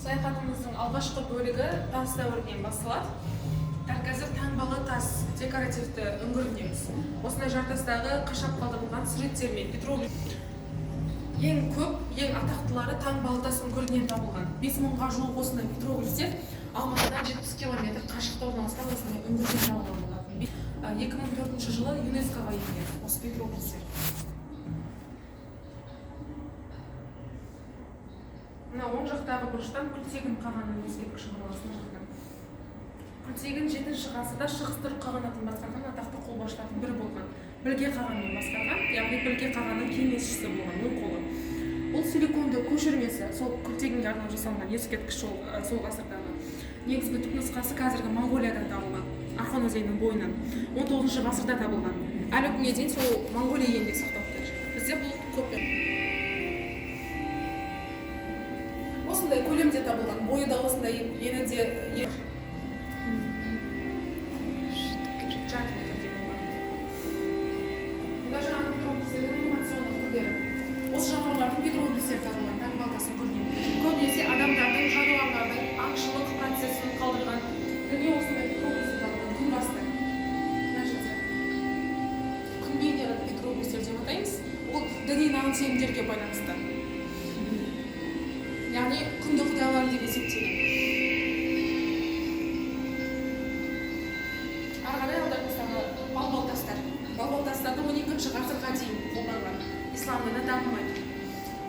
Саяхатымыздың алғашқы бөлігі тас дәуірінен басталады. Дәл қазір таңбалы тас декоративті үңгіріндеміз. Осындай жартастағы қашап қалдырылған суреттермен петроглиф ең көп, ең атақтылары таңбалы тас үңгірінен табылған. 5000-ға жуық осындай петроглифтер Алматыдан 70 км қашықта орналасқан осындай үңгірден табылған болатын. 2004 жылы ЮНЕСКО-ға енген осы петроглифтер. Мына оң жақтағы бұрыштан Күлтегін қағанның ескерткіші орналасқан жатқан. Күлтегін 7-ші ғасырда шығыс түрік қағанатын басқарған атақты қолбасшылардың бірі болған. Білге қағанмен басқарған, яғни Білге қағанның кеңесшісі болған, оң қолы. Бұл силиконды көшірмесі, сол Күлтегінге арналып жасалған ескерткіш сол ғасырдағы. Негізгі түпнұсқасы қазіргі Монғолиядан табылған, Архон өзенінің бойынан. 19-ші ғасырда табылған. Әлі күнге дейін сол Монғолия елінде сақталып тұр. Бізде бұл копия. Осындай көлемде табылған, бойы да осындай, ені де осы жануарлардың петроглифтер табылған таңбалдасын көрген. Көбінесе адамдардың, жануарлардың аңшылық процесін қалдырған дүние осындай петроглифтер табылған күн басты. Мына жерде күн бейнелі петроглифтер деп атаймыз. Ол діни наным-сенімдерге байланысты. Яғни күнді құдайлар деп есептелген. Ары қарай аудармыздағы балбал тастар. Балбал тастарды 12-ші ғасырға дейін қолданған. Ислам діні дамымайды.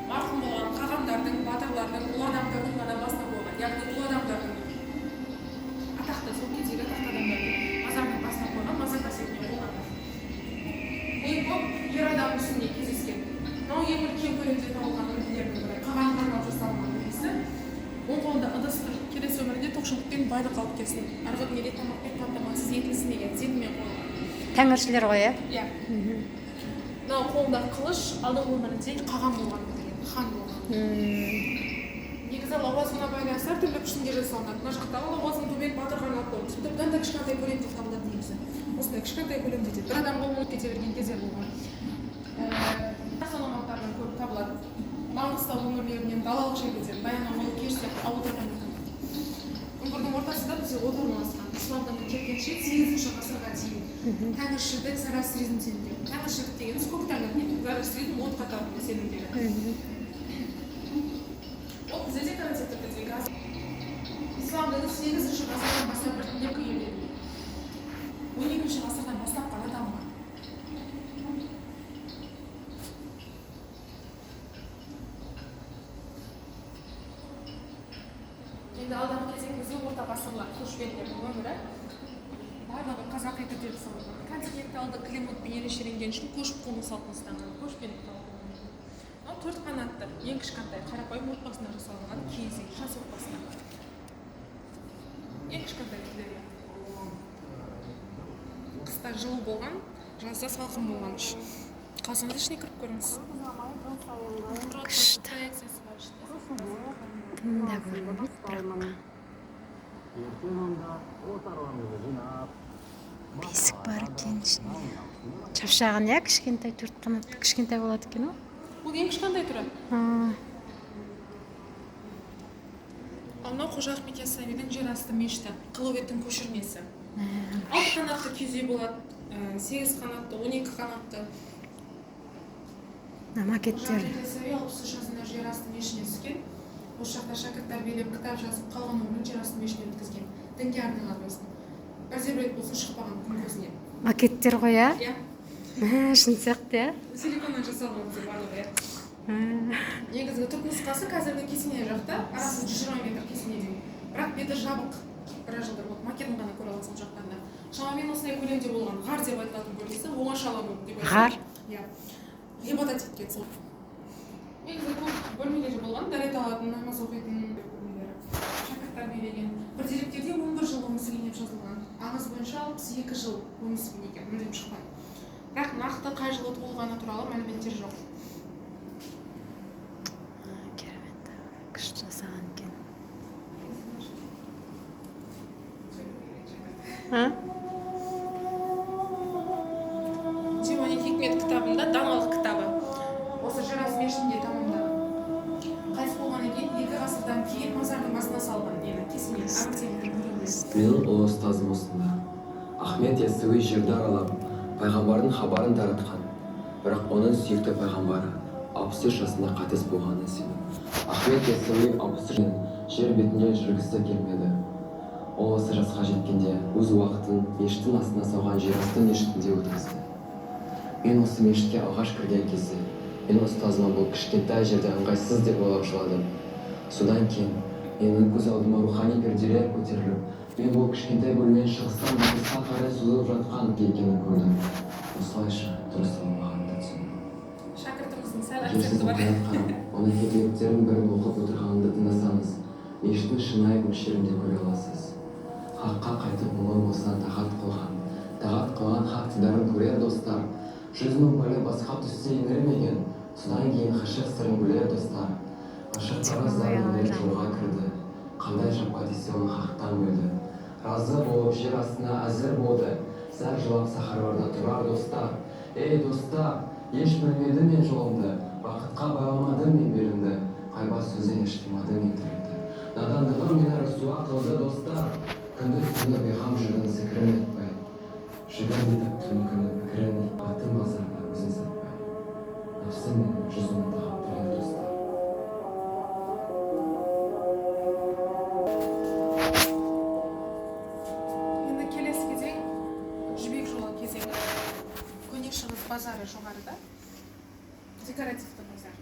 Марқұм болған қағандардың, батырлардың, ұлы адамдардың ғана басына қойған. Яғни ұлы адамдардың атақты, сол кездегі атақты адамдардың мазардың басына қойған мазар қасиетіне қолданған. Ең көп ер адам үстінде кездескен. Мынау ең үлкен көлемде табылған үлгілердің бірі. Қағанға арналып жасалған үлгісі. Оң қолында ыдыс тұр. Келесі өмірінде тоқшылықпен байлық алып келсін. Арғы дүниеде тамақпен қамтамасыз етілсін деген сеніммен қойылған. Тәңіршілер ғой, иә? Мынау қолында қылыш, алдыңғы өмірінде қаған болған деген, хан болған. Негізі лауазымына байланысты әртүрлі пішінде жасалынады. Мына жақтағы лауазым төмен батырға арнап қойылған. Тіпті кішкентай көлемде табылады негізі. Осындай кішкентай көлемде де бір адамға өліп кете берген кездер болған. Саламаттардан көп табылады. Маңғыстау өңірлерінен далалық жерлерден Баянауыл, Кеш сияқты ауылдардан табылады. Үңгірдің ортасында бізде от орналасқан. Ислам дінінің келгенше 8-ші ғасырға дейін тәңіршілдік, зороастризм сенімдері. Тәңіршілдік дегеніміз көк тәңір не? Зороастризм от қатарлы сенімдері. Ол бізде декоративті түрдегі ислам діні 8-ші ғасырдан бастап біртіндеп көйеледі. 12-ші ғасырдан бастап қана дамыған. Енді алдағы кезеңімізде орта ғасырлар көшпенділердің өмірі барлығы қазақи түрде жасалған. Континенталды климатпен ерекшеленген үшін көшіп-қону салтын ұстанған көшпенді тауып. Мынау 4 қанатты, ең кішкентай қарапайым отбасына жасалған киіз үй, жас отбасына. Ең кішкентай үйлері. Қыста жылы болған, жазда салқын болған үшін. Қасыңыз ішіне кіріп көріңіз. Тында көрінбейді, бірақ. Бесік бар екен ішінде. Шапшағын, иә, кішкентай 4 қанатты кішкентай болады екен, о? Бұл ең кішкентай түрі. Мынау Қожа Ахмет Яссауидің жер асты мешіті, Қылуеттің көшірмесі. 6 қанатты киіз үй болады, 8 қанатты, 12 қанатты. Макеттер. Қожа Ахмет Яссауи 63 жасында жер асты мешітіне түскен. Осы жақта шәкірт тәрбиелеп, кітап жазып, қалған өмірін жер асты мешітіне өткізген. Дінге арналған болсын. Бірде бір рет болсын шықпаған күн көзіне. Макеттер ғой, иә? Иә. Шын сияқты, иә? Силиконнан жасалған бізде барлығы, иә. Негізгі түпнұсқасы қазіргі кесене жақта, арасы 120 метр кесене дейін. Бірақ беті жабық. Біраз жылдар болды, макетін ғана көре аласың жақтанда. Шамамен осындай көлемде болған ғар деп айтылатын бөлмесі, оңашалы деп айтылады. Ғар? Иә. Ғибадат еткен сол. Негізі көп бөлмелері болған, дәрет алатын, намаз оқитын бөлмелері. Шәкірт тәрбиелеген. Бір деректерде 11 жыл өмір сүрген деп жазылған. Аңыз бойынша 62 жыл өмір сүрген екен, мүлдем шыққан. Бірақ нақты қай жылы туылғаны туралы мәліметтер жоқ. Керемет, күш жасаған екен. Дивани Хикмет кітабында даналық кітабы. Осы жер асты мешітінде тамамдаған. Қайтыс болғаннан кейін 2 ғасырдан кейін базардың басына салған нені кесінен менің ұлы ұстазым осында. Ахмет Яссауи жерді аралап, пайғамбардың хабарын таратқан. Бірақ оның сүйікті пайғамбары 63 жасында қайтыс болғанын естідім. Ахмет Яссауи 63 жер бетінде жүргісі келмеді. Ол осы жасқа жеткенде өз уақытын мешіттің астына салған жерасты мешітінде өткізді. Мен осы мешітке алғаш кірген кезде менің ұстазыма бұл кішкентай жерде ыңғайсыз деп ойлап жыладым. Содан кейін менің көз алдыма рухани перделер көтеріліп, мен бұл кішкентай бөлмені шығыстан батысқа қарай созылып жатқан екенін көрдім. Осылайша дұрыс болмағанды түсіндім. Шәкіртіміздің сәл Егер сіз акценті бар. мұқият қарап, оның хикметтерінің бірін оқып отырғанымды тыңдасаңыз, мешіттің шынайы мөлшерін де көре аласыз. Хаққа қайтып мұңын осынан тағат қылған хақ дидарын көрер достар. 100 мың бәле басқа түссе еңірмеген, содан кейін ғашық сырын білер достар. Ғашық парыздарын жолға кірді, қандай жапа десе оны хақтан бөлді. Разы болып жер астына әзір болды, зәр жылап сахараларда тұрар достар. Ей достар, еш білмедім мен жолымды, бақытқа байламадым мен белімді, қайба сөзін еш тыймадым мен тірлікті. Надандығым мені рұсуа қылды достар, күндіз-түні бейғам жүрген зікірін етпей. Жүрген етіп түн күні пікірін аттың базарда өзін сатпай. Нәпсім мен жүзімін тағап тұрар достар. Енді келесі кезең жібек жолы кезеңі. Көне шығыс базары жоғарыда. Декоративті базар.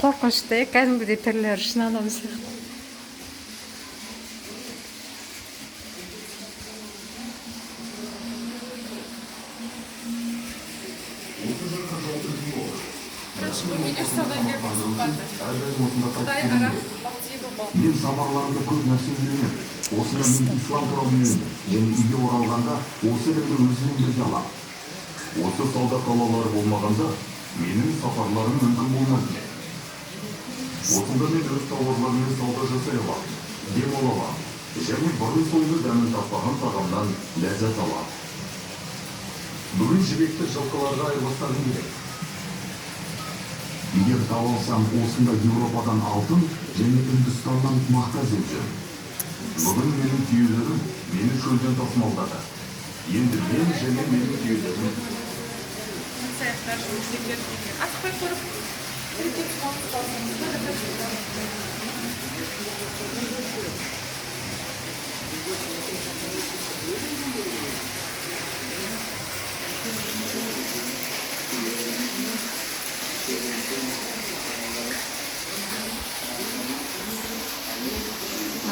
Қорқынышты, кәдімгідей түрлері үшін адам сияқты. Бірінші бөлмеде саудагердің сұхбаты. Құдай арам, бақытсыз бол. Мен сапарларымда көп нәрсе үйренемін. Осында мен ислам туралы үйрендім. Және үйге оралғанда осы білімді өзіммен бірге аламын. Осы сауда қалалары болмағанда менің сапарларым мүмкін болмайды. Осында мен өз тауарларымен сауда жасай аламын, демала аламын. Және бұрын-соңды дәмін таппаған тағамнан ләззат аламын. Бүгін жібекті жылқыларға айырбастағым келеді. Егер таба алсам, осында Еуропадан алтын және Үндістаннан мақта іздеп жүрмін. Бүгін менің түйелерім мені шөлден тасымалдады. Енді мен және менің түйелерім Саяқтар жұмыстеп берді. Асықпай көріп, критик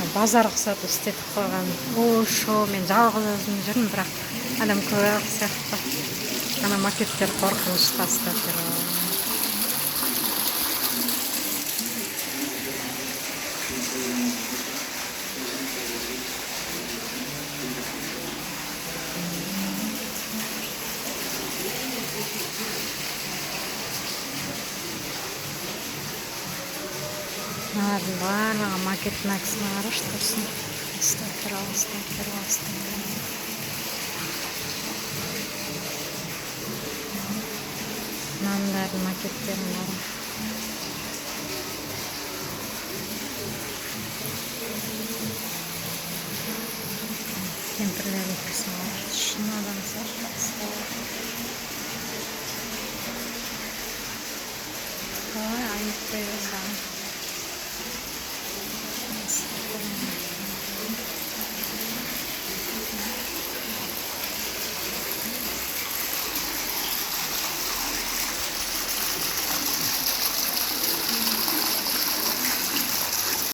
Базар ұқсатып істетіп қойған. Шо, мен жалғыз өзім жүрмін, бірақ адам көп сияқты. Ана макеттер қорқыныш тастап тұр. Барлығы макеттің әксіні қараш тұрсын. Статтыр. Нандардың макеттерін бары. Кемпірлердің кірсін қараш. Шын адам сияқты. қоя салыңыз.